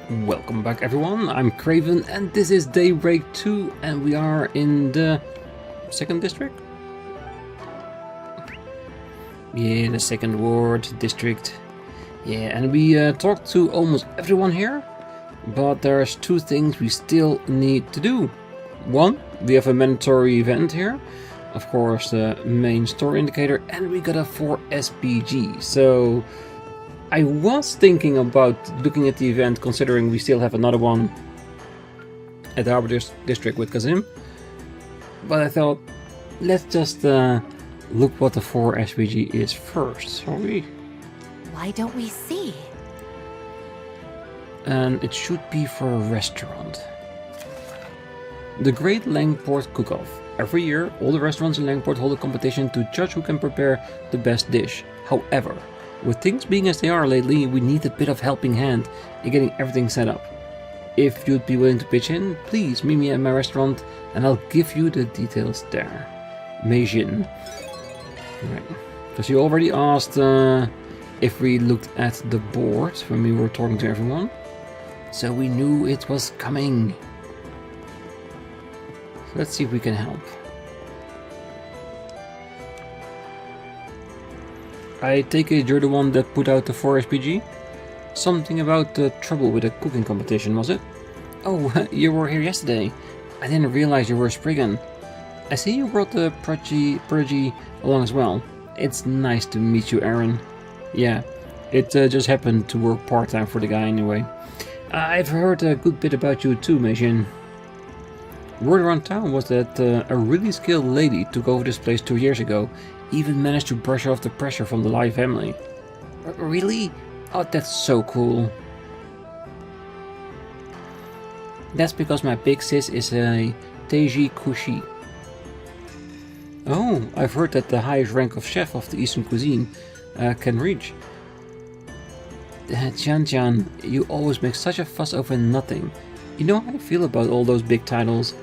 Welcome back everyone, I'm Craven and this is Daybreak 2 and we are in the second district? Yeah, the second ward district. Yeah, and we talked to almost everyone here, but there's two things we still need to do. One, we have a mandatory event here, of course the main story indicator, and we got a 4 SPG, so I was thinking about looking at the event, considering we still have another one at the Harbor District with Kazim. But I thought, let's just look what the 4 SPG is first, shall we? Why don't we see? And it should be for a restaurant. The Great Langport Cook-Off. Every year, all the restaurants in Langport hold a competition to judge who can prepare the best dish. However, with things being as they are lately, we need a bit of helping hand in getting everything set up. If you'd be willing to pitch in, please meet me at my restaurant and I'll give you the details there. Meijin. Right. Because you already asked if we looked at the board when we were talking to everyone. So we knew it was coming. So let's see if we can help. I take it you're the one that put out the 4 SPG? Something about the trouble with the cooking competition, was it? Oh, you were here yesterday. I didn't realize you were a spriggan. I see you brought the prodigy along as well. It's nice to meet you, Aaron. Yeah, it just happened to work part-time for the guy anyway. I've heard a good bit about you too, Meijin. Word around town was that a really skilled lady took over this place 2 years ago. Even managed to brush off the pressure from the Lai family. Really? Oh, that's so cool. That's because my big sis is a Teiji Kushi. Oh, I've heard that the highest rank of chef of the Eastern cuisine can reach. Jian, you always make such a fuss over nothing. You know how I feel about all those big titles.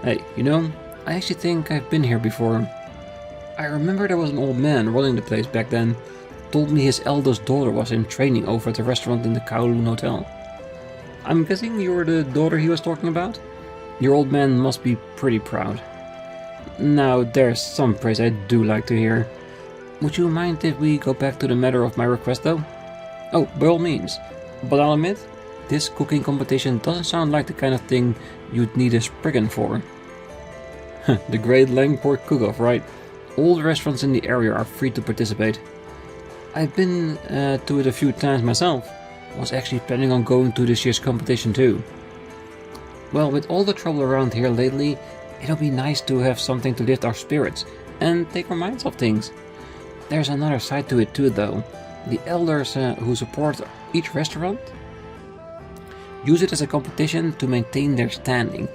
Hey, you know, I actually think I've been here before. I remember there was an old man running the place back then. Told me his eldest daughter was in training over at the restaurant in the Kowloon Hotel. I'm guessing you're the daughter he was talking about? Your old man must be pretty proud. Now, there's some praise I do like to hear. Would you mind if we go back to the matter of my request though? Oh, by all means. But I'll admit, this cooking competition doesn't sound like the kind of thing you'd need a spriggan for. The Great Langport Cook-Off, right? All the restaurants in the area are free to participate. I've been to it a few times myself. Was actually planning on going to this year's competition too. Well, with all the trouble around here lately, it'll be nice to have something to lift our spirits and take our minds off things. There's another side to it too though. The elders who support each restaurant use it as a competition to maintain their standing.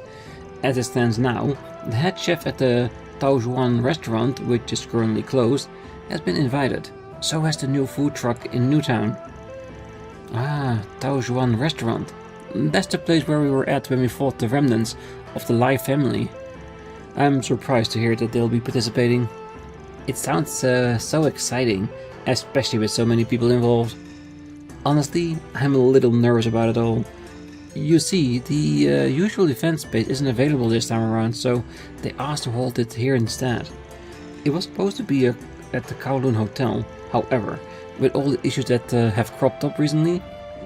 As it stands now, the head chef at the Taojuan restaurant, which is currently closed, has been invited. So has the new food truck in Newtown. Ah, Taojuan restaurant. That's the place where we were at when we fought the remnants of the Lai family. I'm surprised to hear that they'll be participating. It sounds so exciting, especially with so many people involved. Honestly, I'm a little nervous about it all. You see, the usual event space isn't available this time around, so they asked to hold it here instead. It was supposed to be at the Kowloon Hotel. However, with all the issues that have cropped up recently,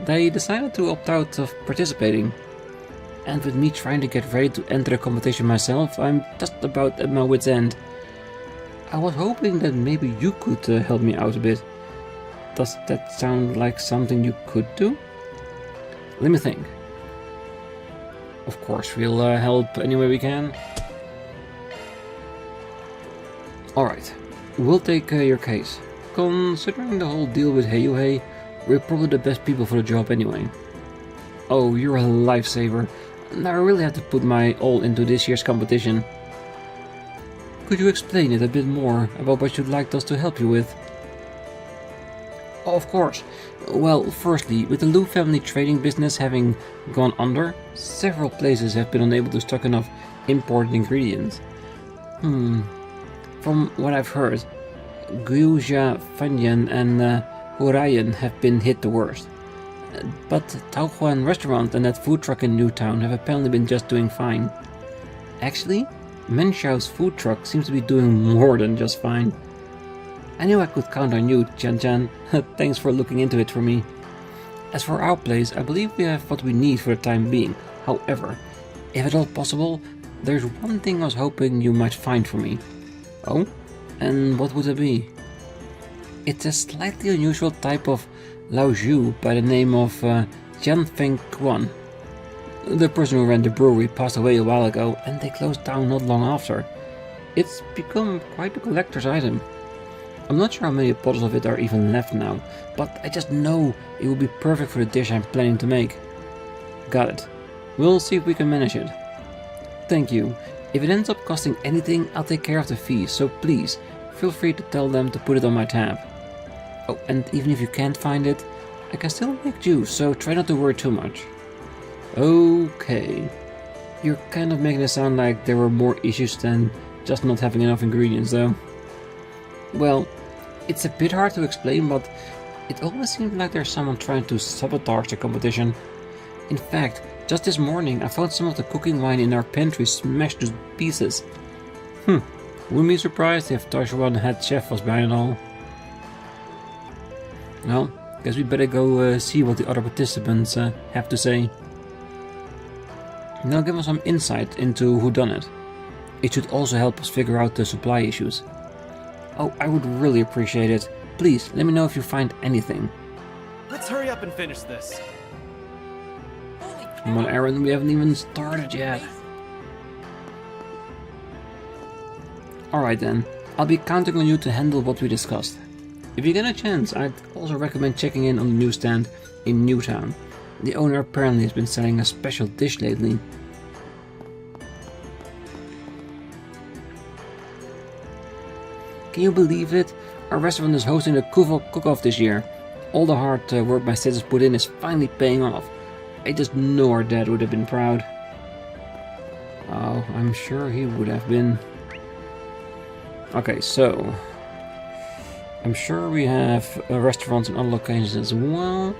they decided to opt out of participating. And with me trying to get ready to enter the competition myself, I'm just about at my wit's end. I was hoping that maybe you could help me out a bit. Does that sound like something you could do? Let me think. Of course, we'll help any way we can. Alright, we'll take your case. Considering the whole deal with Heiyuhei, we're probably the best people for the job anyway. Oh, you're a lifesaver. Now I really have to put my all into this year's competition. Could you explain it a bit more about what you'd like us to help you with? Oh, of course. Well, firstly, with the Liu family trading business having gone under, several places have been unable to stock enough imported ingredients. From what I've heard, Guja, Fanyan and Hurayan have been hit the worst. But Taohuan restaurant and that food truck in Newtown have apparently been just doing fine. Actually, Menxiao's food truck seems to be doing more than just fine. I knew I could count on you, Jian. Thanks for looking into it for me. As for our place, I believe we have what we need for the time being. However, if at all possible, there's one thing I was hoping you might find for me. Oh? And what would it be? It's a slightly unusual type of Lao Zhu by the name of Jian Feng Quan. The person who ran the brewery passed away a while ago, and they closed down not long after. It's become quite a collector's item. I'm not sure how many bottles of it are even left now, but I just know it would be perfect for the dish I'm planning to make. Got it. We'll see if we can manage it. Thank you. If it ends up costing anything, I'll take care of the fees, so please, feel free to tell them to put it on my tab. Oh, and even if you can't find it, I can still make juice, so try not to worry too much. Okay. You're kind of making it sound like there were more issues than just not having enough ingredients, though. Well, it's a bit hard to explain, but it always seems like there's someone trying to sabotage the competition. In fact, just this morning I found some of the cooking wine in our pantry smashed to pieces. Wouldn't be surprised if Taishuan head chef was behind it all. Well, guess we better go see what the other participants have to say. They'll give us some insight into who done it. It should also help us figure out the supply issues. Oh, I would really appreciate it. Please, let me know if you find anything. Let's hurry up and finish this. Come on, Aaron, we haven't even started yet. Alright then, I'll be counting on you to handle what we discussed. If you get a chance, I'd also recommend checking in on the newsstand in Newtown. The owner apparently has been selling a special dish lately. Can you believe it? Our restaurant is hosting a cook-off this year. All the hard work my sis has put in is finally paying off. I just know our dad would have been proud. Oh, I'm sure he would have been. Okay, so I'm sure we have restaurants in other locations as well.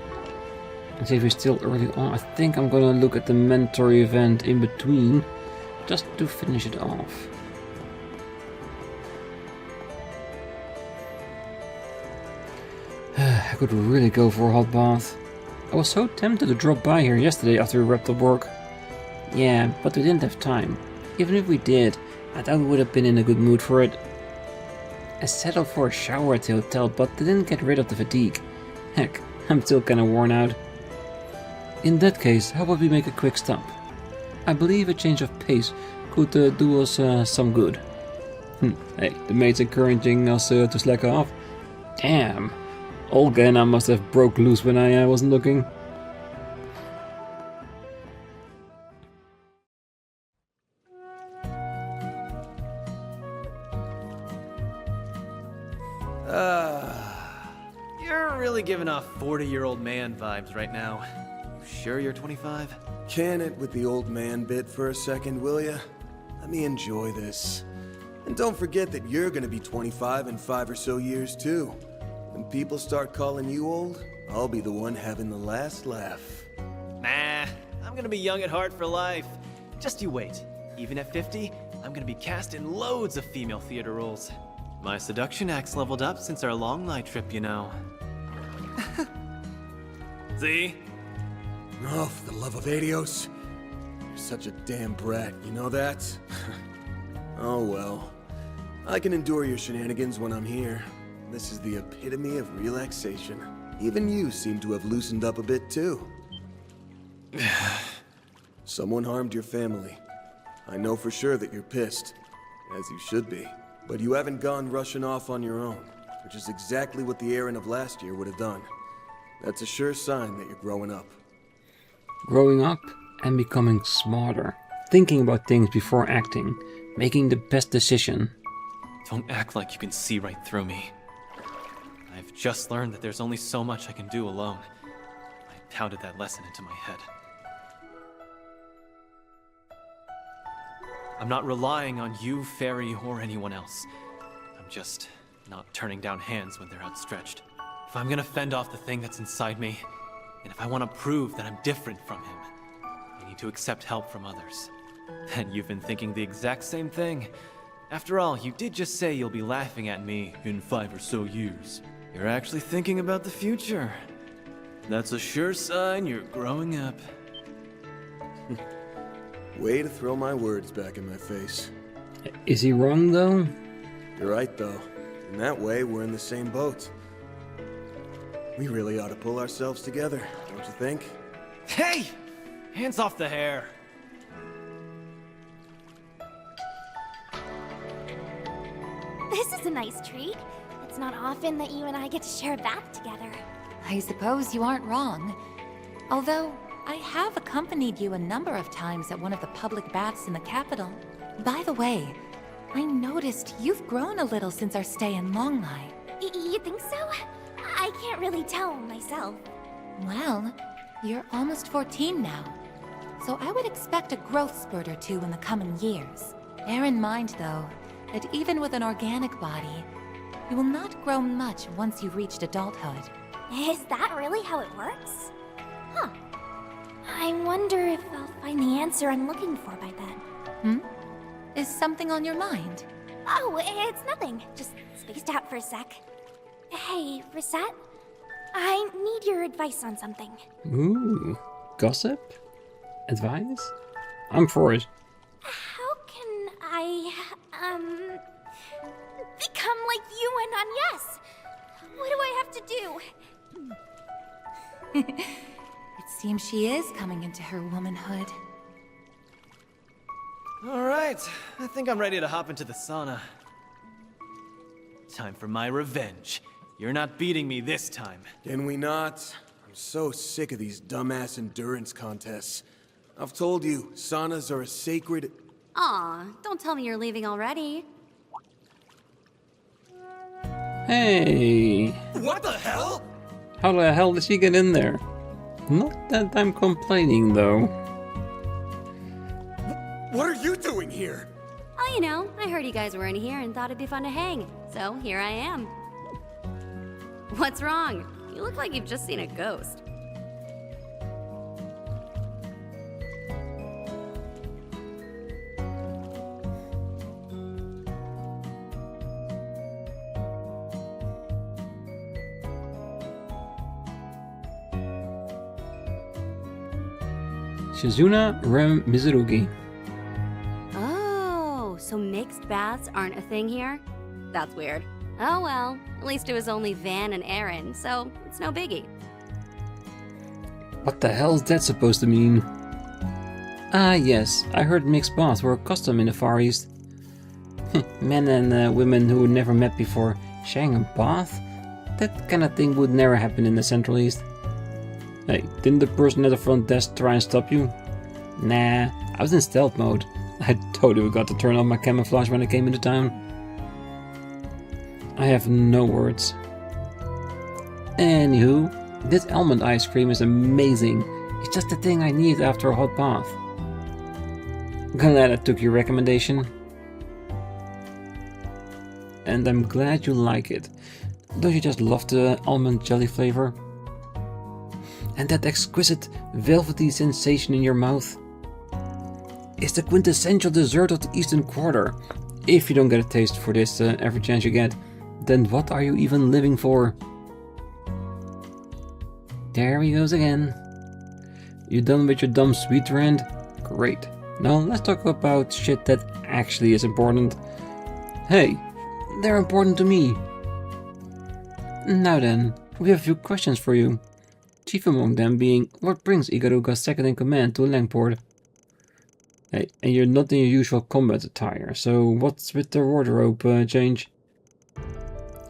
Let's see if we're still early on. I think I'm gonna look at the mentor event in between, just to finish it off. I could really go for a hot bath. I was so tempted to drop by here yesterday after we wrapped up work. Yeah, but we didn't have time. Even if we did, I doubt we would have been in a good mood for it. I settled for a shower at the hotel, but didn't get rid of the fatigue. Heck, I'm still kinda worn out. In that case, how about we make a quick stop? I believe a change of pace could do us some good. Hey, the mate's encouraging us to slack off. Damn, Olga and I must have broke loose when I wasn't looking. You're really giving off 40-year-old man vibes right now. You sure you're 25? Can it with the old man bit for a second, will ya? Let me enjoy this. And don't forget that you're gonna be 25 in 5 or so years too. When people start calling you old, I'll be the one having the last laugh. Nah, I'm gonna be young at heart for life. Just you wait. Even at 50, I'm gonna be cast in loads of female theater roles. My seduction act's leveled up since our long night trip, you know. See? Oh, for the love of Adios. You're such a damn brat, you know that? Oh well. I can endure your shenanigans when I'm here. This is the epitome of relaxation. Even you seem to have loosened up a bit too. Someone harmed your family. I know for sure that you're pissed, as you should be. But you haven't gone rushing off on your own, which is exactly what the Aaron of last year would have done. That's a sure sign that you're growing up. Growing up and becoming smarter. Thinking about things before acting. Making the best decision. Don't act like you can see right through me. I've just learned that there's only so much I can do alone. I pounded that lesson into my head. I'm not relying on you, Fairy, or anyone else. I'm just not turning down hands when they're outstretched. If I'm gonna fend off the thing that's inside me, And if I want to prove that I'm different from him, I need to accept help from others. And you've been thinking the exact same thing. After all, you did just say you'll be laughing at me in 5 or so years. You're actually thinking about the future. That's a sure sign you're growing up. Way to throw my words back in my face. Is he wrong, though? You're right, though. In that way, we're in the same boat. We really ought to pull ourselves together, don't you think? Hey! Hands off the hair! This is a nice treat. It's not often that you and I get to share a bath together. I suppose you aren't wrong. Although, I have accompanied you a number of times at one of the public baths in the capital. By the way, I noticed you've grown a little since our stay in Longlai. You think so? I can't really tell myself. Well, you're almost 14 now, so I would expect a growth spurt or two in the coming years. Bear in mind, though, that even with an organic body, you will not grow much once you've reached adulthood. Is that really how it works? Huh. I wonder if I'll find the answer I'm looking for by then. Is something on your mind? Oh, it's nothing. Just spaced out for a sec. Hey, Reset? I need your advice on something. Ooh. Gossip? Advice? I'm for it. How can I, become like you and Agnès? What do I have to do? It seems she is coming into her womanhood. Alright, I think I'm ready to hop into the sauna. Time for my revenge. You're not beating me this time. Can we not? I'm so sick of these dumbass endurance contests. I've told you, saunas are a sacred... Aw, don't tell me you're leaving already. Hey! What the hell? How the hell did she get in there? Not that I'm complaining, though. What are you doing here? Oh, you know, I heard you guys were in here and thought it'd be fun to hang. So, here I am. What's wrong? You look like you've just seen a ghost. Shizuna Rem Mizurugi. Oh, so mixed baths aren't a thing here? That's weird. Oh well, at least it was only Van and Aaron, so it's no biggie. What the hell is that supposed to mean? Ah yes, I heard mixed baths were a custom in the Far East. Men and women who never met before sharing a bath? That kind of thing would never happen in the Central East. Hey, didn't the person at the front desk try and stop you? Nah, I was in stealth mode. I totally forgot to turn on my camouflage when I came into town. I have no words. Anywho, this almond ice cream is amazing. It's just the thing I need after a hot bath. Glad I took your recommendation. And I'm glad you like it. Don't you just love the almond jelly flavor? And that exquisite, velvety sensation in your mouth? It's the quintessential dessert of the Eastern Quarter. If you don't get a taste for this every chance you get, then what are you even living for? There he goes again. You done with your dumb sweet rant? Great. Now let's talk about shit that actually is important. Hey, they're important to me. Now then, we have a few questions for you. Chief among them being, what brings Igaruga's second in command to Langport? Hey, and you're not in your usual combat attire, so what's with the wardrobe change?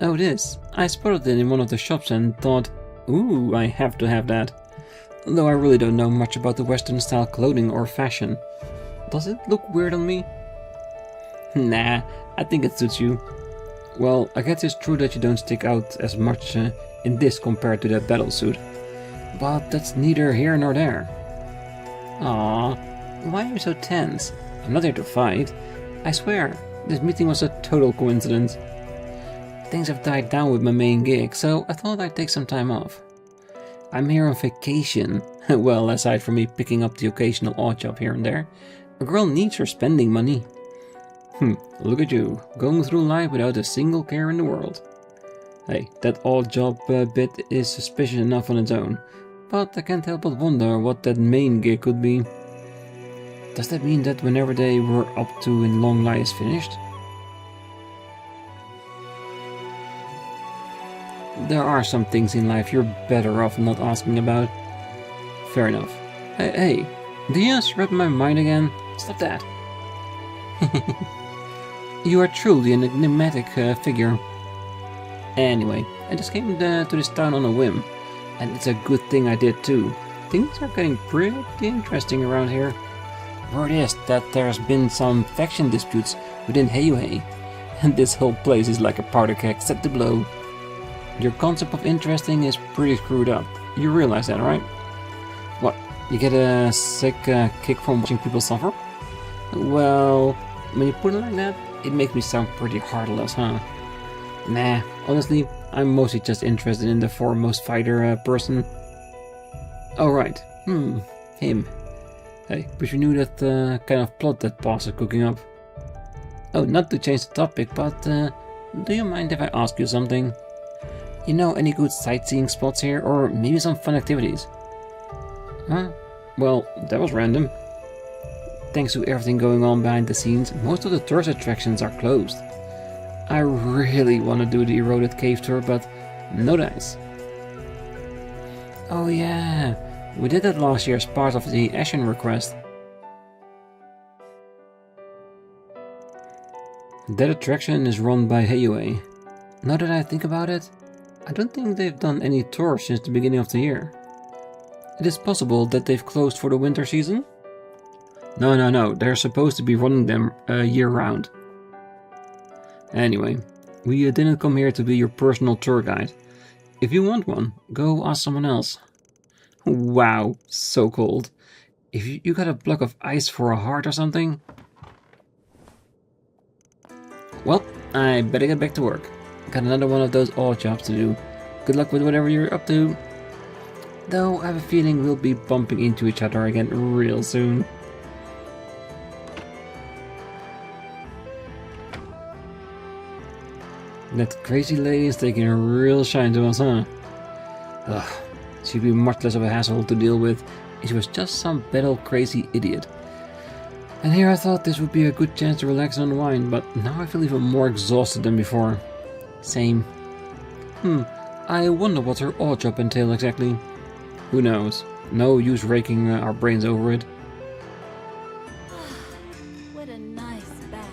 Oh, this. I spotted it in one of the shops and thought, ooh, I have to have that. Though I really don't know much about the Western style clothing or fashion. Does it look weird on me? Nah, I think it suits you. Well, I guess it's true that you don't stick out as much in this compared to that battlesuit. But that's neither here nor there. Aww, why are you so tense? I'm not here to fight. I swear, this meeting was a total coincidence. Things have died down with my main gig, so I thought I'd take some time off. I'm here on vacation. Well, aside from me picking up the occasional odd job here and there, a girl needs her spending money. Look at you, going through life without a single care in the world. Hey, that odd job bit is suspicious enough on its own, but I can't help but wonder what that main gig could be. Does that mean that whenever they were up to in Long Lie is finished? There are some things in life you're better off not asking about. Fair enough. Hey, do you just read my mind again? Stop that. You are truly an enigmatic figure. Anyway, I just came to this town on a whim, and it's a good thing I did too. Things are getting pretty interesting around here. Word is that there's been some faction disputes within Heiyue, and this whole place is like a powder keg set to blow. Your concept of interesting is pretty screwed up. You realize that, right? What, you get a sick kick from watching people suffer? Well, when you put it like that, it makes me sound pretty heartless, huh? Nah, honestly, I'm mostly just interested in the foremost fighter person. Oh right, him. Hey, but you knew that kind of plot that boss is cooking up. Oh, not to change the topic, but do you mind if I ask you something? You know any good sightseeing spots here, or maybe some fun activities? Huh? Well, that was random. Thanks to everything going on behind the scenes, most of the tourist attractions are closed. I really want to do the eroded cave tour, but no dice. Oh yeah, we did that last year as part of the Ashen request. That attraction is run by Heiyue. Now that I think about it, I don't think they've done any tours since the beginning of the year. It is possible that they've closed for the winter season? No, they're supposed to be running them year-round. Anyway, we didn't come here to be your personal tour guide. If you want one, go ask someone else. Wow, so cold. If you got a block of ice for a heart or something? Well, I better get back to work. Got another one of those odd jobs to do. Good luck with whatever you're up to. Though I have a feeling we'll be bumping into each other again real soon. That crazy lady is taking a real shine to us, huh? Ugh, she'd be much less of a hassle to deal with if she was just some battle-crazy idiot. And here I thought this would be a good chance to relax and unwind, but now I feel even more exhausted than before. Same. I wonder what her odd job entails exactly. Who knows? No use raking our brains over it. What a nice bath.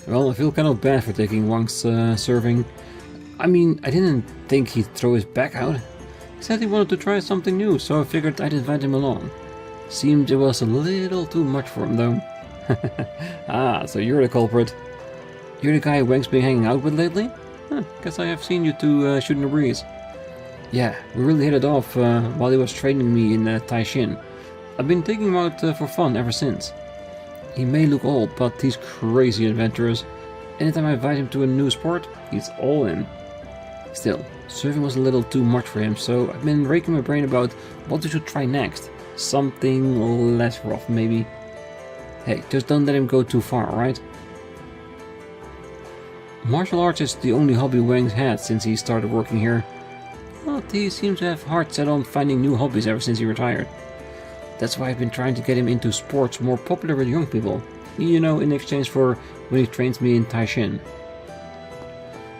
Well, I feel kind of bad for taking Wang's serving. I mean, I didn't think he'd throw his back out. He said he wanted to try something new, so I figured I'd invite him along. Seemed it was a little too much for him, though. Ah, so you're the culprit. You're the guy Wang's been hanging out with lately? Guess I have seen you two shooting the breeze. Yeah, we really hit it off while he was training me in Taishin. I've been taking him out for fun ever since. He may look old, but he's crazy adventurous. Anytime I invite him to a new sport, he's all in. Still, surfing was a little too much for him, so I've been raking my brain about what we should try next. Something less rough, maybe. Hey, just don't let him go too far, alright? Martial arts is the only hobby Wang's had since he started working here. But he seems to have heart set on finding new hobbies ever since he retired. That's why I've been trying to get him into sports more popular with young people. You know, in exchange for when he trains me in Taishin.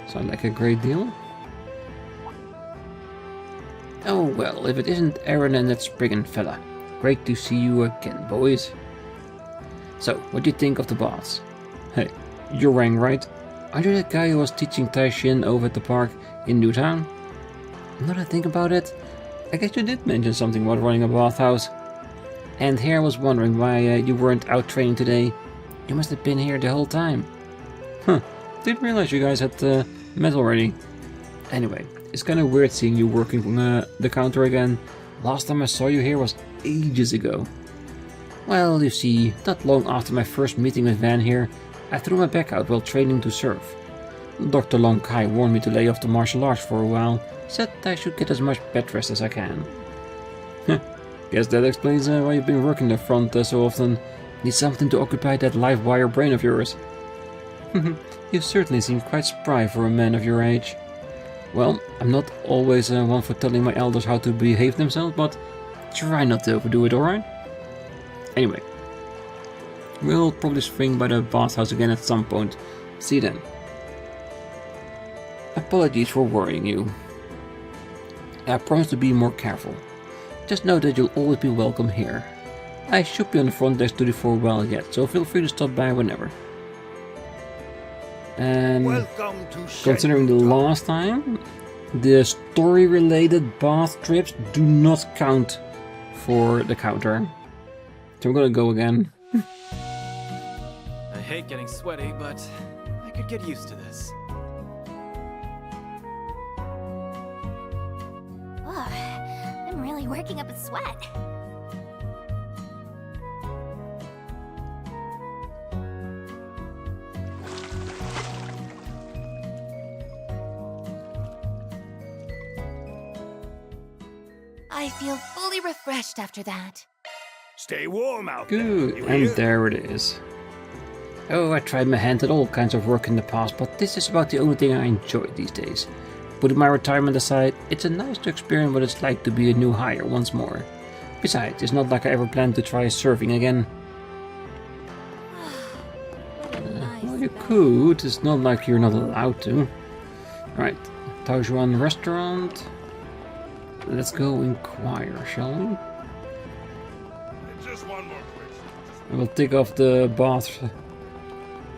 Sound like a great deal? Oh well, if it isn't Aaron and that spriggan fella. Great to see you again, boys. So, what do you think of the boss? Hey, you're Wang, right? Are you that guy who was teaching Taishin over at the park in Newtown? Now that I think about it, I guess you did mention something about running a bathhouse. And here I was wondering why you weren't out training today. You must have been here the whole time. Didn't realize you guys had met already. Anyway, it's kinda weird seeing you working the counter again. Last time I saw you here was ages ago. Well, you see, not long after my first meeting with Van here, I threw my back out while training to surf. Dr. Long Kai warned me to lay off the martial arts for a while. Said I should get as much bed rest as I can. Guess that explains why you've been working the front so often. Need something to occupy that live wire brain of yours. You certainly seem quite spry for a man of your age. Well, I'm not always one for telling my elders how to behave themselves, but try not to overdo it, alright? Anyway, we'll probably swing by the bathhouse again at some point. See you then. Apologies for worrying you. I promise to be more careful. Just know that you'll always be welcome here. I should be on the front desk duty for a while yet, so feel free to stop by whenever. And considering the last time, the story-related bath trips do not count for the counter. So I'm gonna go again. I hate getting sweaty, but I could get used to this. Ugh, I'm really working up a sweat. I feel fully refreshed after that. Stay warm out there. Good, you and hear? there it is. Oh, I tried my hand at all kinds of work in the past, but this is about the only thing I enjoy these days. Putting my retirement aside, it's nice to experience what it's like to be a new hire once more. Besides, it's not like I ever plan to try surfing again. Well, you could, it's not like you're not allowed to. Right, Taojuan restaurant. Let's go inquire, shall we? Just one more question. I will take off the bath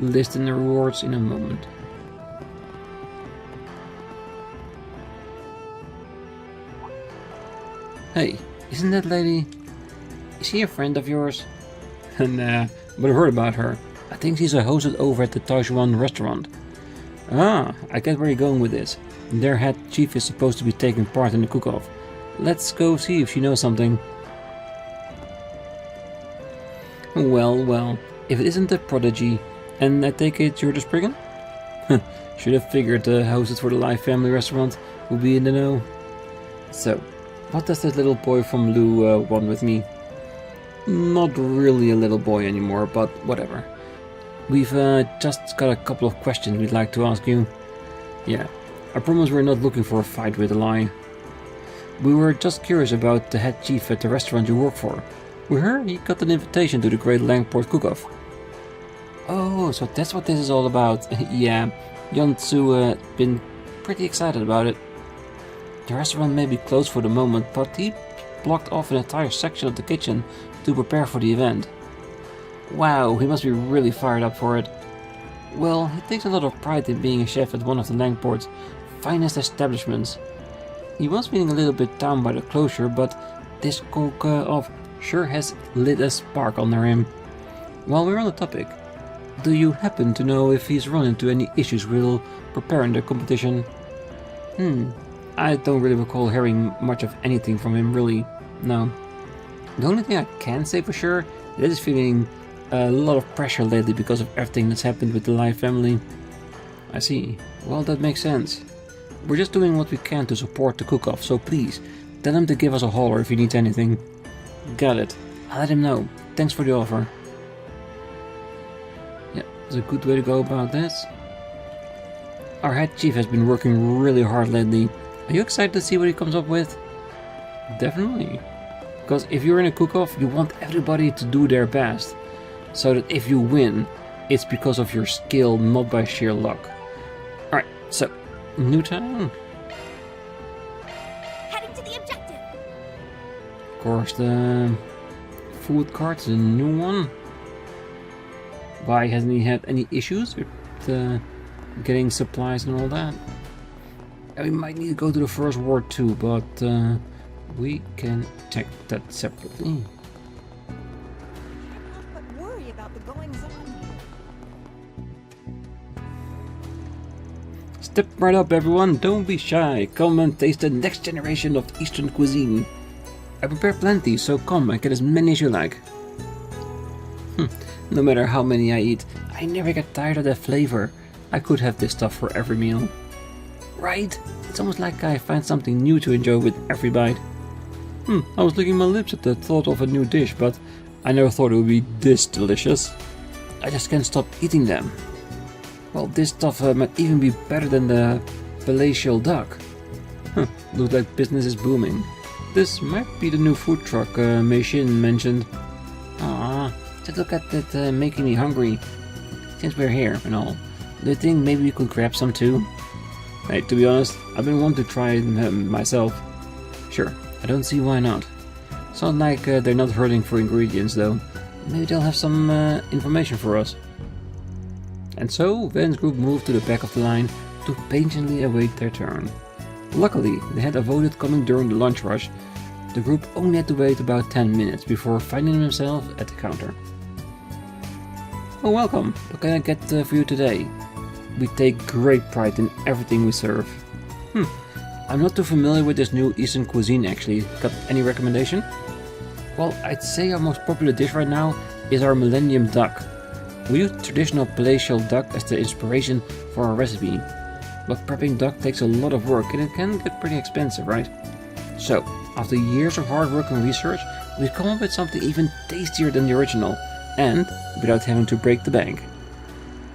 list in the rewards in a moment. Hey, isn't that lady... Is she a friend of yours? Nah, but I've heard about her. I think she's a hostess over at the Taojuan restaurant. Ah, I get where you're going with this. Their head chief is supposed to be taking part in the cook-off. Let's go see if she knows something. Well, if it isn't the prodigy, and I take it you're the spriggan? Should have figured the hostess for the Live Family restaurant would be in the know. So, what does that little boy from Lu want with me? Not really a little boy anymore, but whatever. We've just got a couple of questions we'd like to ask you. Yeah, I promise we're not looking for a fight with a lie. We were just curious about the head chief at the restaurant you work for. We heard he got an invitation to the Great Langport Cook-Off. Oh, so that's what this is all about. Yeah, Yonsu been pretty excited about it. The restaurant may be closed for the moment, but he blocked off an entire section of the kitchen to prepare for the event. Wow, he must be really fired up for it. Well, he takes a lot of pride in being a chef at one of the Langport's finest establishments. He was feeling a little bit down by the closure, but this cook-off sure has lit a spark under him. While we're on the topic, do you happen to know if he's run into any issues while preparing the competition? I don't really recall hearing much of anything from him, really. No. The only thing I can say for sure is he's feeling a lot of pressure lately because of everything that's happened with the Live family. I see. Well, that makes sense. We're just doing what we can to support the cook-off, so please, tell him to give us a holler if he needs anything. Got it. I'll let him know. Thanks for the offer. Yeah, that's a good way to go about this. Our head chief has been working really hard lately. Are you excited to see what he comes up with? Definitely. Because if you're in a cook-off, you want everybody to do their best. So that if you win, it's because of your skill, not by sheer luck. Alright, so, new town. Heading to the objective. Of course, the food cart is a new one. Why hasn't he had any issues with getting supplies and all that? And we might need to go to the first ward too, but we can check that separately. But worry about the goings-on here. Step right up, everyone. Don't be shy. Come and taste the next generation of Eastern cuisine. I prepare plenty, so come and get as many as you like. No matter how many I eat, I never get tired of the flavor. I could have this stuff for every meal. Right? It's almost like I find something new to enjoy with every bite. I was licking my lips at the thought of a new dish, but I never thought it would be this delicious. I just can't stop eating them. Well, this stuff might even be better than the palatial duck. Looks like business is booming. This might be the new food truck Mei Xin mentioned. Just look at that making me hungry. Since we're here and all, do you think maybe we could grab some too? Hey, to be honest, I've been wanting to try it myself. Sure, I don't see why not. Sounds like they're not hurting for ingredients though. Maybe they'll have some information for us. And so, Van's group moved to the back of the line to patiently await their turn. Luckily, they had avoided coming during the lunch rush. The group only had to wait about 10 minutes before finding themselves at the counter. Oh, welcome! What can I get for you today? We take great pride in everything we serve. I'm not too familiar with this new Eastern cuisine actually. Got any recommendation? Well, I'd say our most popular dish right now is our Millennium Duck. We use traditional palatial duck as the inspiration for our recipe. But prepping duck takes a lot of work and it can get pretty expensive, right? So, after years of hard work and research, we've come up with something even tastier than the original, and without having to break the bank.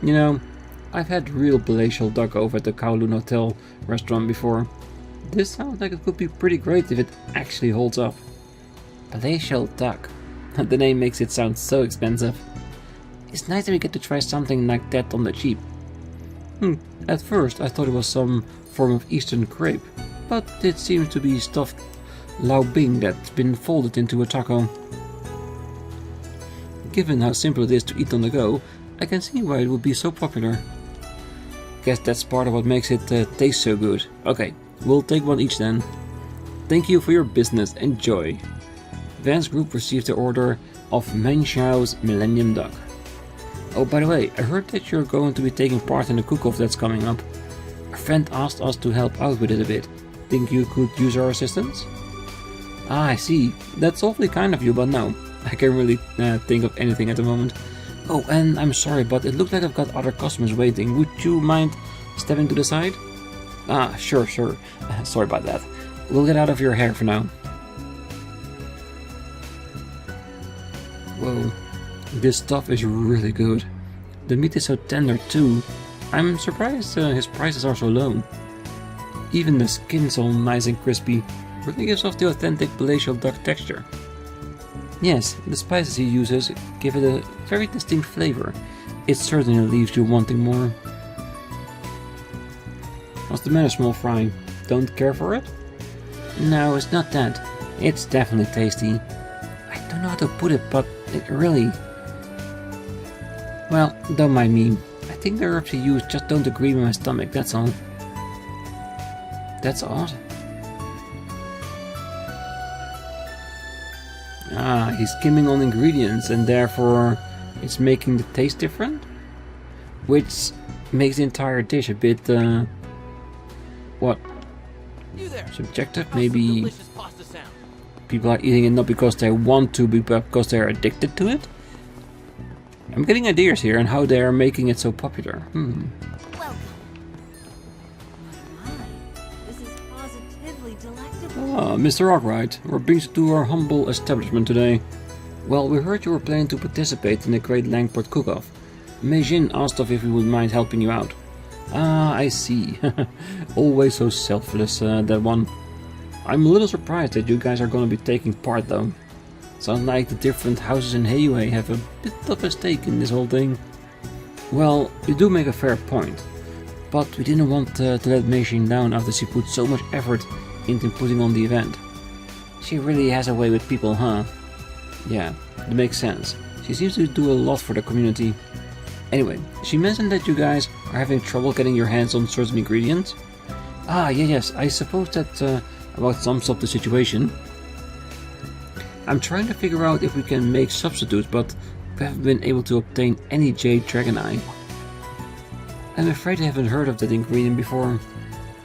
You know, I've had real palatial duck over at the Kowloon Hotel restaurant before. This sounds like it could be pretty great if it actually holds up. Palatial duck. The name makes it sound so expensive. It's nice that we get to try something like that on the cheap. At first I thought it was some form of Eastern crepe, but it seems to be stuffed lao bing that's been folded into a taco. Given how simple it is to eat on the go, I can see why it would be so popular. Guess that's part of what makes it taste so good. Okay, we'll take one each then. Thank you for your business, enjoy. Van's group received the order of Men Xiao's Millennium Duck. Oh, by the way, I heard that you're going to be taking part in the cook-off that's coming up. A friend asked us to help out with it a bit. Think you could use our assistance? I see. That's awfully kind of you, but no. I can't really think of anything at the moment. Oh, and I'm sorry, but it looks like I've got other customers waiting. Would you mind stepping to the side? Sure. Sorry about that. We'll get out of your hair for now. Whoa. This stuff is really good. The meat is so tender too. I'm surprised his prices are so low. Even the skin's all nice and crispy. Really gives off the authentic palatial duck texture. Yes, the spices he uses give it a very distinct flavor. It certainly leaves you wanting more. What's the matter, small fry? Don't care for it? No, it's not that. It's definitely tasty. I don't know how to put it, but it really... Well, don't mind me. I think the herbs he used just don't agree with my stomach, that's all. That's odd. He's skimming on ingredients and therefore it's making the taste different? Which makes the entire dish a bit, what? Subjective? Maybe people are eating it not because they want to, but because they're addicted to it? I'm getting ideas here on how they are making it so popular. Welcome. This is positively delectable. Mr. Arkride, we're being to our humble establishment today. Well, we heard you were planning to participate in the great Langport cook-off. Mei Xin asked if we would mind helping you out. I see. Always so selfless, that one. I'm a little surprised that you guys are gonna be taking part though. Sounds like the different houses in Heiyue have a bit of a stake in this whole thing. Well, you do make a fair point, but we didn't want to let Mei Xin down after she put so much effort into putting on the event. She really has a way with people, huh? Yeah, that makes sense. She seems to do a lot for the community. Anyway, she mentioned that you guys are having trouble getting your hands on certain ingredients. Yes, I suppose that about sums up the situation. I'm trying to figure out if we can make substitutes, but we haven't been able to obtain any Jade Dragon Eye. I'm afraid I haven't heard of that ingredient before.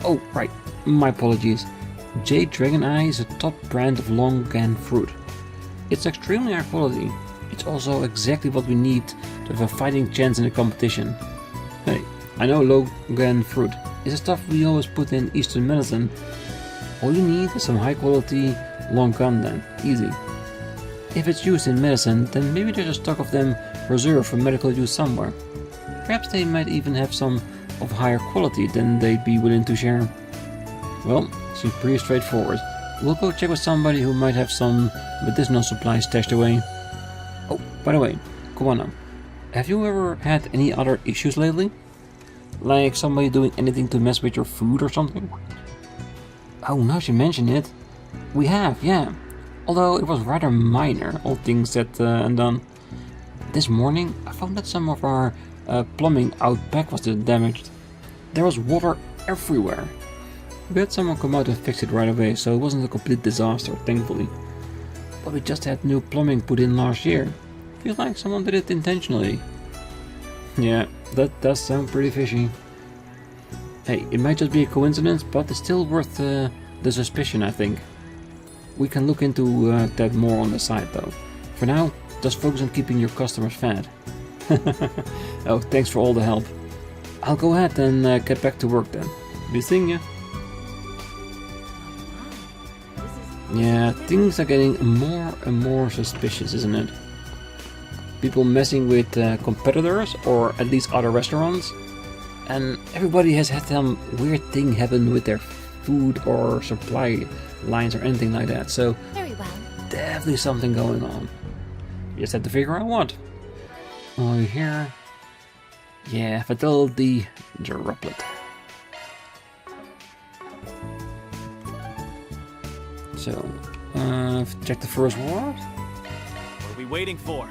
Oh, right, my apologies. Jade Dragon Eye is a top brand of longan fruit. It's extremely high quality. It's also exactly what we need to have a fighting chance in the competition. Hey, I know Logan fruit is the stuff we always put in Eastern medicine. All you need is some high quality long gun then, easy. If it's used in medicine, then maybe there's a stock of them reserved for medical use somewhere. Perhaps they might even have some of higher quality than they'd be willing to share. Well, seems pretty straightforward. We'll go check with somebody who might have some medicinal supplies stashed away. Oh, by the way, come on now. Have you ever had any other issues lately? Like somebody doing anything to mess with your food or something? Oh, now you mention it. We have, yeah. Although it was rather minor, all things said and done. This morning, I found that some of our plumbing out back was damaged. There was water everywhere. We had someone come out and fix it right away, so it wasn't a complete disaster, thankfully. But we just had new plumbing put in last year. Feels like someone did it intentionally. Yeah, that does sound pretty fishy. Hey, it might just be a coincidence, but it's still worth the suspicion, I think. We can look into that more on the side, though. For now, just focus on keeping your customers fed. Oh, thanks for all the help. I'll go ahead and get back to work then. Be seeing ya. Yeah, things are getting more and more suspicious, isn't it? People messing with competitors, or at least other restaurants. And everybody has had some weird thing happen with their food or supply lines or anything like that. So, Very well. definitely something going on. You just have to figure out what. Oh, here. Yeah, fatality droplet. So, check the first ward. What are we waiting for?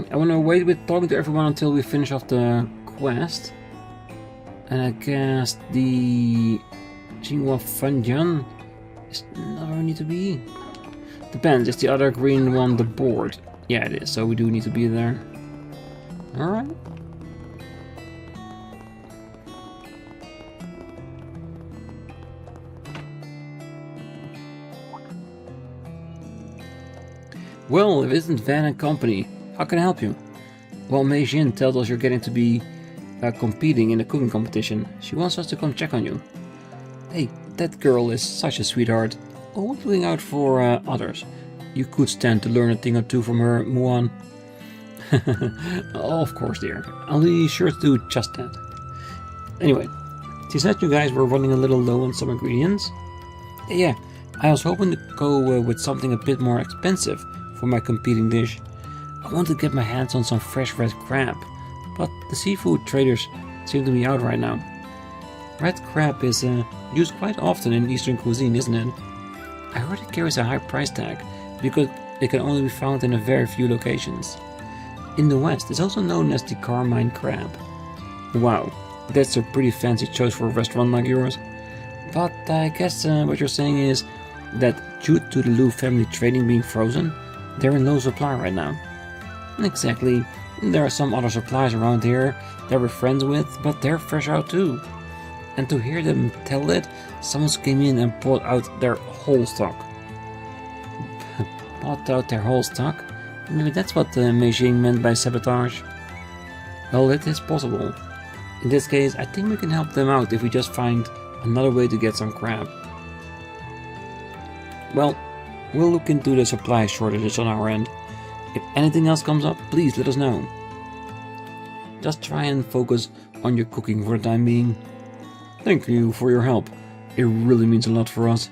I want to wait with talking to everyone until we finish off the quest. And I guess the Xinhua Fanjian is not where we need to be. Depends, is the other green one the board? Yeah, it is, so we do need to be there. Alright. Well, if it isn't Van and Company, how can I help you? Well, Mei Jin tells us you're getting to be competing in a cooking competition. She wants us to come check on you. Hey, that girl is such a sweetheart. Always looking out for others. You could stand to learn a thing or two from her, Muan. Oh, of course, dear. I'll be sure to do just that. Anyway, she said you guys were running a little low on some ingredients. Yeah, I was hoping to go with something a bit more expensive for my competing dish. I want to get my hands on some fresh red crab, but the seafood traders seem to be out right now. Red crab is used quite often in Eastern cuisine, isn't it? I heard it carries a high price tag because it can only be found in a very few locations. In the West, it's also known as the carmine crab. Wow, that's a pretty fancy choice for a restaurant like yours. But I guess what you're saying is that due to the Liu family trading being frozen, they're in low supply right now. Exactly. There are some other suppliers around here that we're friends with, but they're fresh out too. And to hear them tell it, someone came in and bought out their whole stock. Bought out their whole stock? Maybe that's what Mei Jing meant by sabotage. Well, it is possible. In this case, I think we can help them out if we just find another way to get some crab. Well, we'll look into the supply shortages on our end. If anything else comes up, please let us know. Just try and focus on your cooking for the time being. Thank you for your help. It really means a lot for us.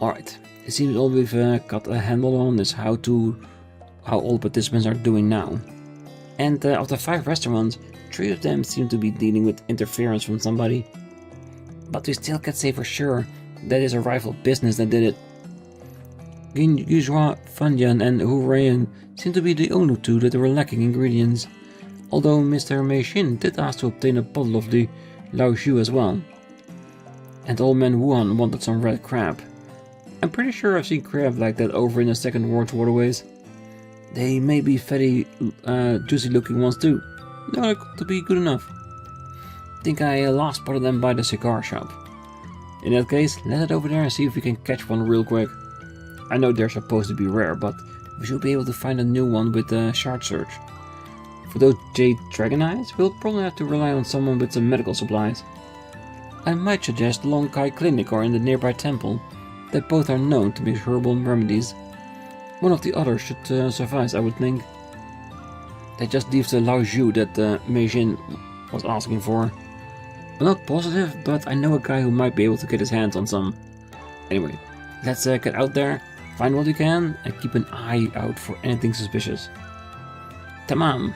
Alright, it seems all we've got a handle on is how all participants are doing now. And of the 5 restaurants, 3 of them seem to be dealing with interference from somebody. But we still can't say for sure that is a rival business that did it. Xinhua Fanjian and Hu Reian seem to be the only 2 that were lacking ingredients, although Mr. Mei Xin did ask to obtain a bottle of the Lao Shu as well. And Old Man Wuhan wanted some red crab. I'm pretty sure I've seen crab like that over in the Second World waterways. They may be fatty, juicy looking ones too. No, to be good enough. Think I last spotted them by the cigar shop. In that case, let's head over there and see if we can catch one real quick. I know they're supposed to be rare, but we should be able to find a new one with a shard search. For those jade dragon eyes, we'll probably have to rely on someone with some medical supplies. I might suggest Long Kai Clinic or in the nearby temple. They both are known to make herbal remedies. One of the others should suffice, I would think. They just leave the Lao Zhu that Mei Jin was asking for. I'm not positive, but I know a guy who might be able to get his hands on some. Anyway, let's get out there, find what we can, and keep an eye out for anything suspicious. Tamam!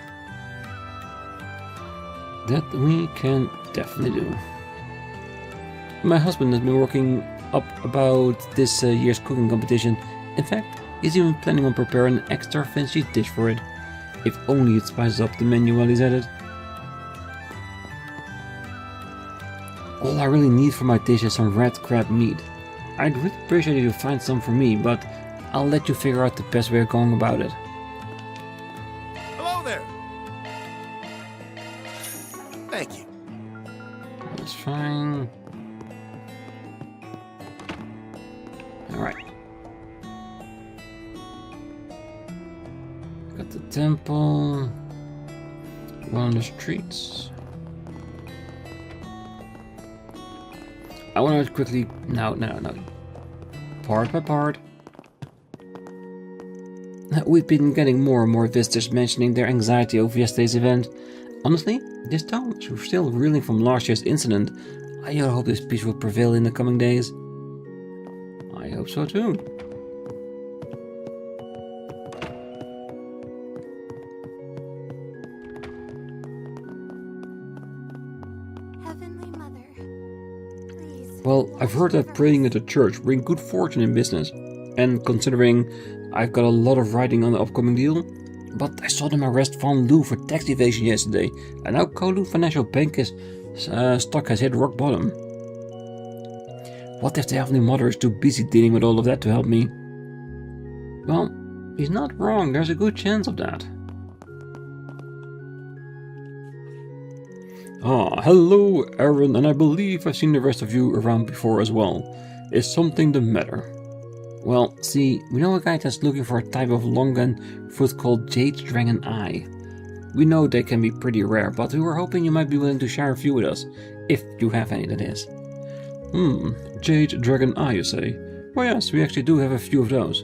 That we can definitely do. My husband has been working up about this year's cooking competition. In fact, he's even planning on preparing an extra fancy dish for it. If only it spices up the menu while he's at it. All I really need for my dish is some red crab meat. I'd really appreciate if you find some for me, but I'll let you figure out the best way of going about it. Hello there. Thank you. That's fine. Alright. Got the temple. One on the streets. I want to quickly... No. Part by part. We've been getting more and more visitors mentioning their anxiety over yesterday's event. Honestly, this town is still reeling from last year's incident. I hope this peace will prevail in the coming days. I hope so too. Heavenly Mother, please. Well, I've heard that praying at the church brings good fortune in business. And considering I've got a lot of writing on the upcoming deal, but I saw them arrest Van Loo for tax evasion yesterday, and now Kowloon Financial Bank's stock has hit rock bottom. What if the Heavenly Mother is too busy dealing with all of that to help me? Well, he's not wrong, there's a good chance of that. Ah, hello Aaron, and I believe I've seen the rest of you around before as well. Is something the matter? Well, see, we know a guy that's looking for a type of longan fruit called Jade Dragon Eye. We know they can be pretty rare, but we were hoping you might be willing to share a few with us, if you have any, that is. Jade Dragon Eye, you say? Well, yes, we actually do have a few of those.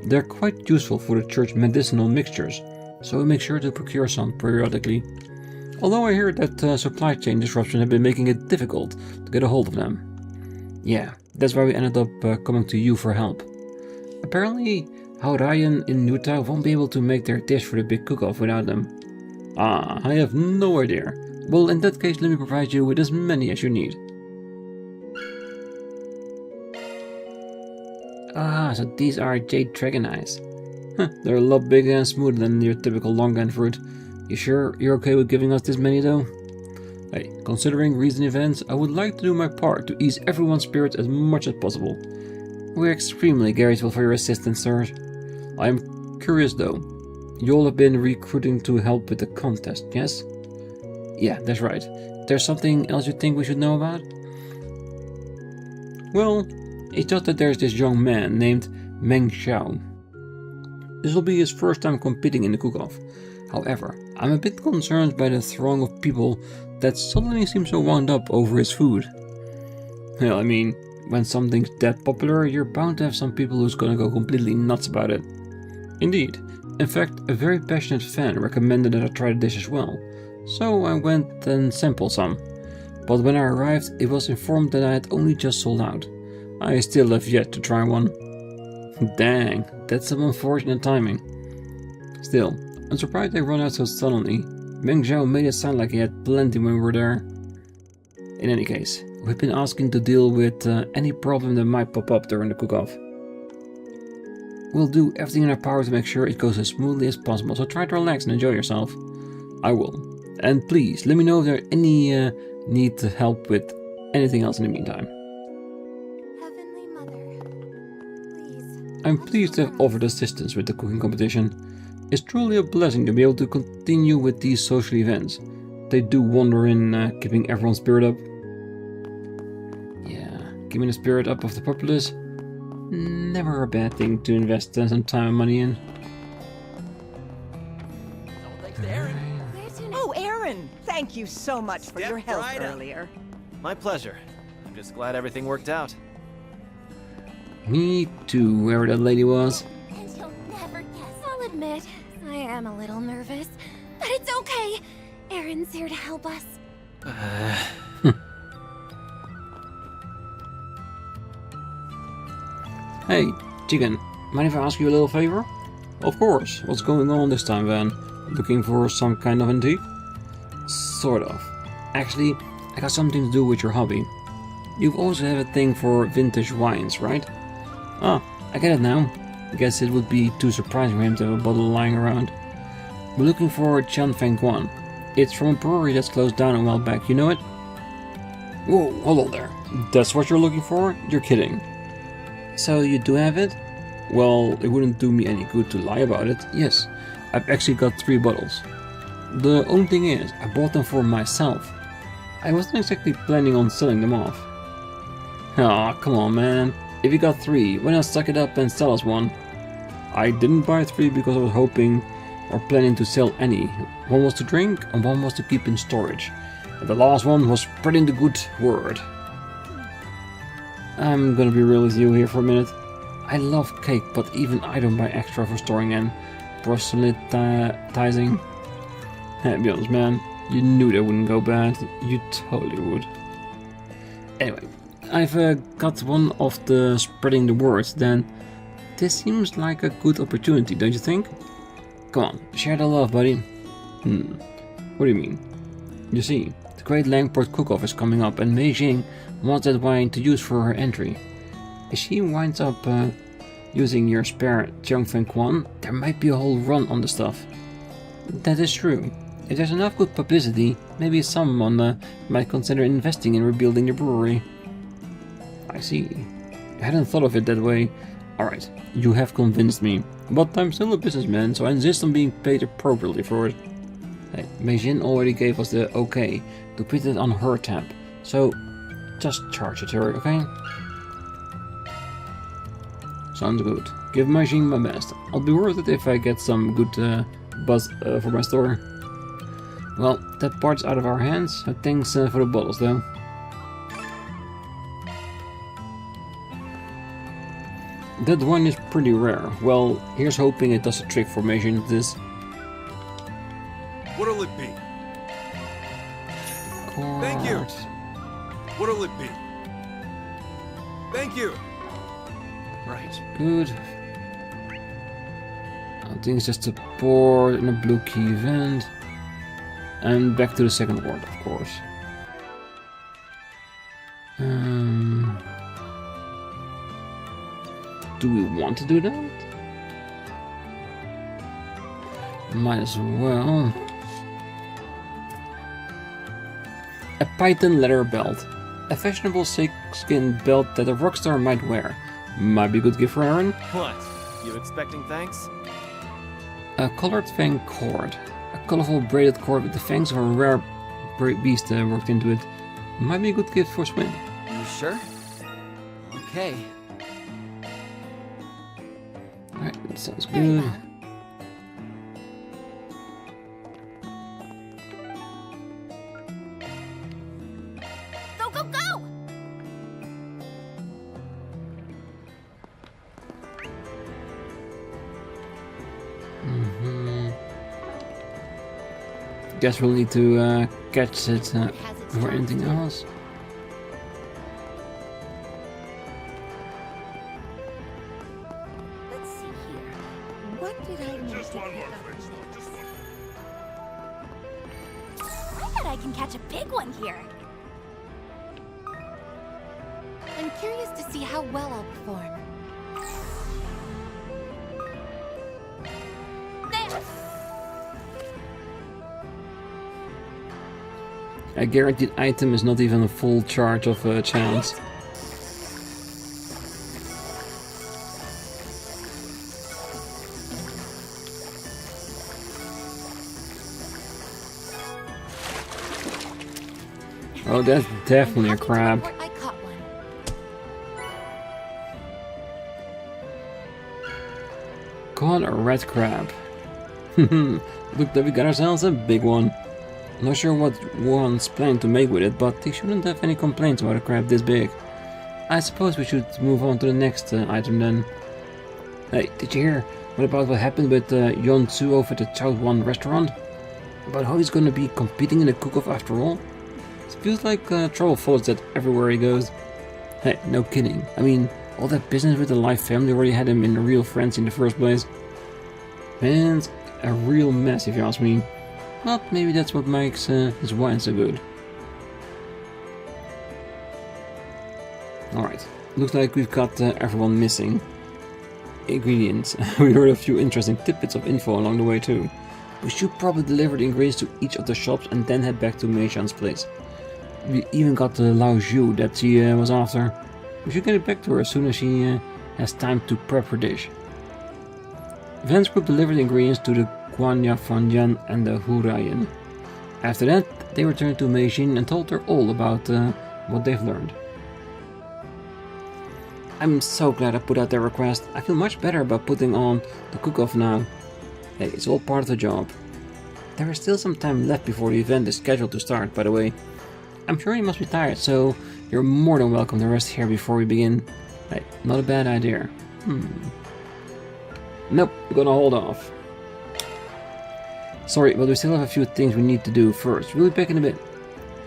They're quite useful for the church medicinal mixtures, so we make sure to procure some periodically. Although I hear that supply chain disruptions have been making it difficult to get a hold of them. Yeah, that's why we ended up coming to you for help. Apparently, Haurayan in Nuta won't be able to make their dish for the big cook-off without them. Ah, I have no idea. Well, in that case, let me provide you with as many as you need. Ah, so these are Jade Dragon Eyes. They're a lot bigger and smoother than your typical longan fruit. You sure you're okay with giving us this many though? Hey, considering recent events, I would like to do my part to ease everyone's spirits as much as possible. We're extremely grateful for your assistance, sir. I am curious though. You all have been recruiting to help with the contest, yes? Yeah, that's right. There's something else you think we should know about? Well, it's just that there's this young man named Meng Xiao. This will be his first time competing in the cook-off. However, I'm a bit concerned by the throng of people that suddenly seem so wound up over his food. Well, I mean, when something's that popular, you're bound to have some people who's gonna go completely nuts about it. Indeed. In fact, a very passionate fan recommended that I try the dish as well. So I went and sampled some. But when I arrived, it was informed that I had only just sold out. I still have yet to try one. Dang, that's some unfortunate timing. Still, I'm surprised they run out so suddenly. Meng Zhao made it sound like he had plenty when we were there. In any case, we've been asking to deal with any problem that might pop up during the cook-off. We'll do everything in our power to make sure it goes as smoothly as possible, so try to relax and enjoy yourself. I will. And please, let me know if there's any need to help with anything else in the meantime. Heavenly Mother, please. I'm pleased to have offered assistance with the cooking competition. It's truly a blessing to be able to continue with these social events. They do wonder in keeping everyone's spirit up. Yeah, keeping the spirit up of the populace. Never a bad thing to invest some time and money in. Oh, Aaron! Thank you so much for your help earlier. My pleasure. I'm just glad everything worked out. Me too, whoever that lady was. And you'll never guess. I'll admit, I am a little nervous. But it's okay. Aaron's here to help us. Hey, chicken, mind if I ask you a little favor? Of course. What's going on this time, Van? Looking for some kind of antique? Sort of. Actually, I got something to do with your hobby. You've also had a thing for vintage wines, right? Ah, I get it now. Guess it would be too surprising for him to have a bottle lying around. We're looking for Chan Feng Guan. It's from a brewery that's closed down a while back, you know it? Whoa, hold on there. That's what you're looking for? You're kidding. So you do have it? Well, it wouldn't do me any good to lie about it. Yes, I've actually got 3 bottles. The only thing is, I bought them for myself. I wasn't exactly planning on selling them off. Aw, come on, man. If you got 3, why not suck it up and sell us one? I didn't buy 3 because I was hoping or planning to sell any. One was to drink and one was to keep in storage. And the last one was spreading the good word. I'm gonna be real with you here for a minute. I love cake, but even I don't buy extra for storing and proselytizing. Be honest, man. You knew that wouldn't go bad. You totally would. Anyway, I've got one of the spreading the word, then this seems like a good opportunity, don't you think? Come on, share the love, buddy. What do you mean? You see, the Great Langport cook-off is coming up and Mei Jing wants that wine to use for her entry. If she winds up using your spare Jiangfeng Quan, there might be a whole run on the stuff. That is true. If there's enough good publicity, maybe someone might consider investing in rebuilding the brewery. I see. I hadn't thought of it that way. Alright, you have convinced me. But I'm still a businessman, so I insist on being paid appropriately for it. Hey, Mei Jin already gave us the okay to put it on her tab, so just charge it to her, okay? Sounds good. Give Mei Jin my best. I'll be worth it if I get some good buzz for my store. Well, that part's out of our hands, so thanks for the bottles though. That one is pretty rare. Well, here's hoping it does a trick for Mei Jin with this. What'll it be? Thank you. What'll it be? Thank you. Right. Good. I think it's just a port and a blue key event. And back to the second ward, of course. Do we want to do that? Might as well. A python leather belt. A fashionable skin belt that a rockstar might wear. Might be a good gift for Aaron. What? You expecting thanks? A colored fang cord. A colorful braided cord with the fangs of a rare beast worked into it. Might be a good gift for Swin. You sure? Okay. Alright, that sounds Very good. well. Go, go, go! Guess we'll need to catch it before anything else. Let's see here. What did I need to pick up? I bet I can catch a big one here. I'm curious to see how well I'll perform. There! A guaranteed item is not even a full charge of a chance. Oh, that's definitely a crab. I caught one. caught a red crab. Look that we got ourselves a big one. Not sure what one's planning to make with it, but they shouldn't have any complaints about a crab this big. I suppose we should move on to the next item then. Hey, did you hear what happened with Yon Tzu over at the Chow Wan restaurant? About how he's gonna be competing in the cook-off after all? It feels like trouble follows that everywhere he goes. Hey, no kidding. I mean, all that business with the Life family already had him in a real frenzy in the first place. Man's a real mess if you ask me. But maybe that's what makes his wine so good. Alright, looks like we've got everyone missing. Ingredients. We heard a few interesting tidbits of info along the way too. We should probably deliver the ingredients to each of the shops and then head back to Mei Shan's place. We even got the Lao Zhu that she was after. We should get it back to her as soon as she has time to prep her dish. Vance Group delivered the ingredients to the Guanya Fanyan and the Hurayan. After that, they returned to Mei Xin and told her all about what they've learned. I'm so glad I put out their request. I feel much better about putting on the cook-off now. Hey, it's all part of the job. There is still some time left before the event is scheduled to start, by the way. I'm sure you must be tired, so you're more than welcome to rest here before we begin. Hey, not a bad idea. Nope, we're gonna hold off. Sorry, but we still have a few things we need to do first. We'll be back in a bit.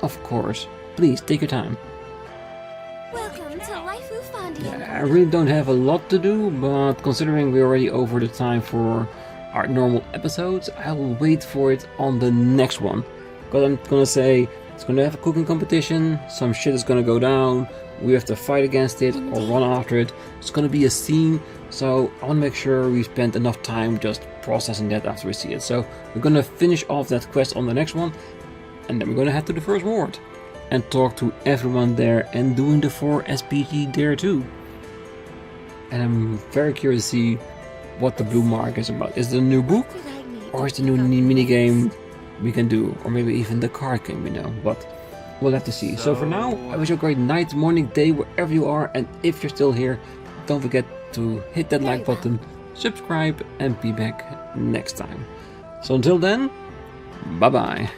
Of course. Please, take your time. Welcome to Laifu Fondian. Yeah, I really don't have a lot to do, but considering we're already over the time for our normal episodes, I will wait for it on the next one. Because I'm gonna say, it's gonna have a cooking competition, some shit is gonna go down, we have to fight against it or run after it. It's gonna be a scene, so I wanna make sure we spend enough time just processing that after we see it. So we're gonna finish off that quest on the next one, and then we're gonna head to the first ward and talk to everyone there and doing the 4 SPG there too. And I'm very curious to see what the blue mark is about. Is it a new book? Or is it a new minigame we can do? Or maybe even the card game we know, but we'll have to see. So for now, I wish you a great night, morning, day, wherever you are, and if you're still here, don't forget to hit that like button, subscribe, and be back next time. So until then, bye bye.